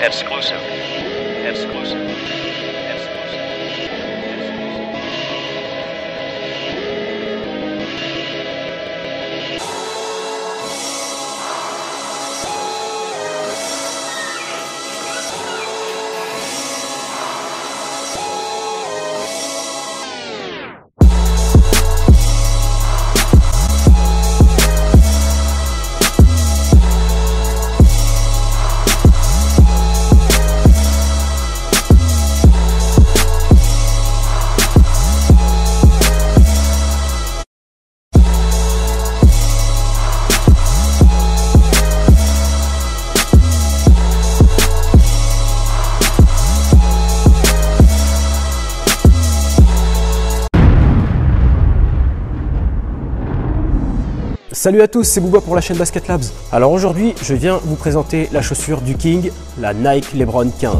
Exclusive. Exclusive. Salut à tous, c'est Bouba pour la chaîne Basket Labs. Alors aujourd'hui, je viens vous présenter la chaussure du King, la Nike LeBron 15.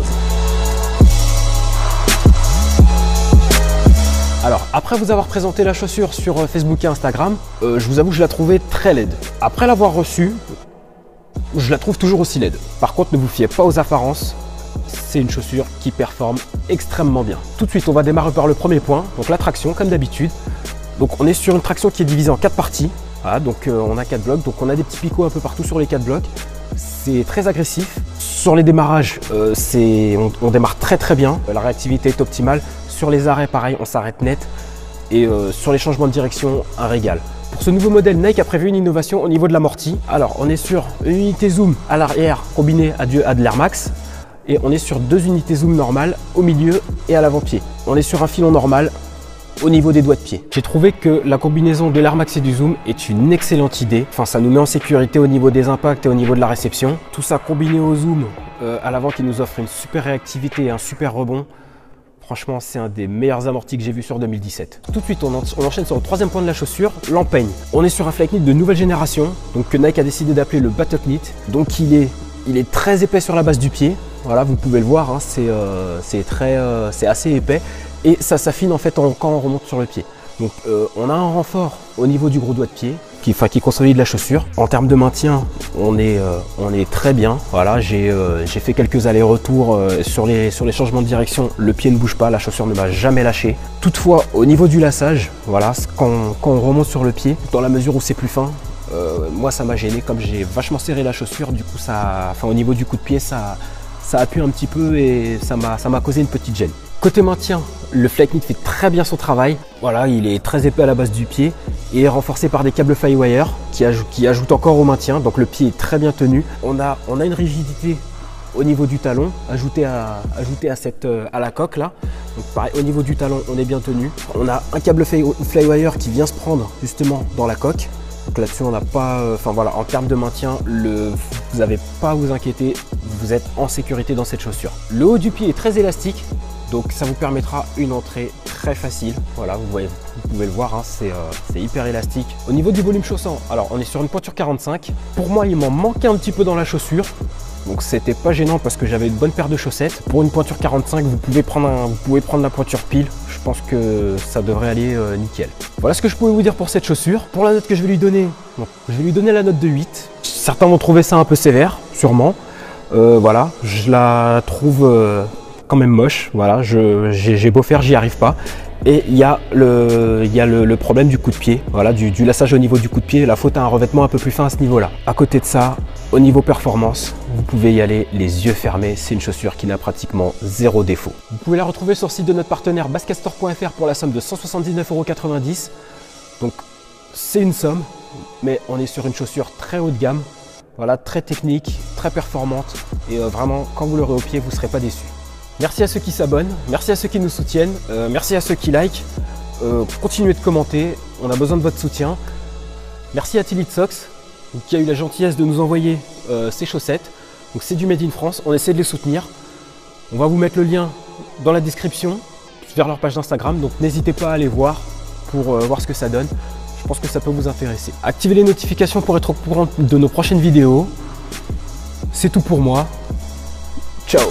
Alors, après vous avoir présenté la chaussure sur Facebook et Instagram, je vous avoue que je la trouvais très laide. Après l'avoir reçue, je la trouve toujours aussi laide. Par contre, ne vous fiez pas aux apparences, c'est une chaussure qui performe extrêmement bien. Tout de suite, on va démarrer par le premier point, donc la traction comme d'habitude. Donc on est sur une traction qui est divisée en 4 parties. Voilà, donc on a 4 blocs, donc on a des petits picots un peu partout sur les 4 blocs. C'est très agressif. Sur les démarrages, on démarre très bien. La réactivité est optimale. Sur les arrêts, pareil, on s'arrête net. Et sur les changements de direction, un régal. Pour ce nouveau modèle, Nike a prévu une innovation au niveau de l'amorti. Alors, on est sur une unité zoom à l'arrière combinée à de l'Air Max. Et on est sur 2 unités zoom normales au milieu et à l'avant-pied. On est sur un filon normal au niveau des doigts de pied. J'ai trouvé que la combinaison de l'Air Max et du zoom est une excellente idée. Enfin, ça nous met en sécurité au niveau des impacts et au niveau de la réception. Tout ça combiné au zoom à l'avant qui nous offre une super réactivité et un super rebond. Franchement, c'est un des meilleurs amortis que j'ai vu sur 2017. Tout de suite, on enchaîne sur le troisième point de la chaussure, l'empeigne. On est sur un Flyknit de nouvelle génération, donc que Nike a décidé d'appeler le Battle Knit. Donc il est très épais sur la base du pied. Voilà, vous pouvez le voir, hein, c'est assez épais. Et ça s'affine en fait quand on remonte sur le pied. Donc on a un renfort au niveau du gros doigt de pied qui consolide la chaussure. En termes de maintien, on est très bien. Voilà, j'ai fait quelques allers-retours sur les changements de direction. Le pied ne bouge pas, la chaussure ne m'a jamais lâché. Toutefois, au niveau du lassage, voilà, quand on remonte sur le pied, dans la mesure où c'est plus fin, moi ça m'a gêné. Comme j'ai vachement serré la chaussure, du coup au niveau du coup de pied, ça appuie un petit peu et ça m'a causé une petite gêne. Côté maintien, le Flyknit fait très bien son travail. Voilà, il est très épais à la base du pied et est renforcé par des câbles Flywire qui ajoutent encore au maintien. Donc le pied est très bien tenu. On a une rigidité au niveau du talon ajoutée à la coque là. Donc pareil, au niveau du talon, on est bien tenu. On a un câble Flywire qui vient se prendre justement dans la coque. Donc là-dessus, on n'a pas, voilà, en termes de maintien, vous n'avez pas à vous inquiéter, vous êtes en sécurité dans cette chaussure. Le haut du pied est très élastique. Donc ça vous permettra une entrée très facile. Voilà, vous pouvez le voir, hein, c'est hyper élastique. Au niveau du volume chaussant, alors on est sur une pointure 45. Pour moi, il m'en manquait un petit peu dans la chaussure. Donc c'était pas gênant parce que j'avais une bonne paire de chaussettes. Pour une pointure 45, vous pouvez prendre la pointure pile. Je pense que ça devrait aller nickel. Voilà ce que je pouvais vous dire pour cette chaussure. Pour la note que je vais lui donner, je vais lui donner la note de 8. Certains vont trouver ça un peu sévère, sûrement. Voilà, je la trouve quand même moche, voilà, j'ai beau faire, j'y arrive pas. Et il y a le problème du coup de pied, voilà, du lassage au niveau du coup de pied, la faute à un revêtement un peu plus fin à ce niveau-là. À côté de ça, au niveau performance, vous pouvez y aller les yeux fermés, c'est une chaussure qui n'a pratiquement zéro défaut. Vous pouvez la retrouver sur le site de notre partenaire basketstore.fr pour la somme de 179,90 €. Donc c'est une somme, mais on est sur une chaussure très haut de gamme, voilà, très technique, très performante, et vraiment, quand vous l'aurez au pied, vous ne serez pas déçus. Merci à ceux qui s'abonnent, merci à ceux qui nous soutiennent, merci à ceux qui likent. Continuez de commenter, on a besoin de votre soutien. Merci à Tillit Socks qui a eu la gentillesse de nous envoyer ces chaussettes. Donc c'est du Made in France, on essaie de les soutenir. On va vous mettre le lien dans la description vers leur page d'Instagram, donc n'hésitez pas à aller voir pour voir ce que ça donne. Je pense que ça peut vous intéresser. Activez les notifications pour être au courant de nos prochaines vidéos. C'est tout pour moi. Ciao!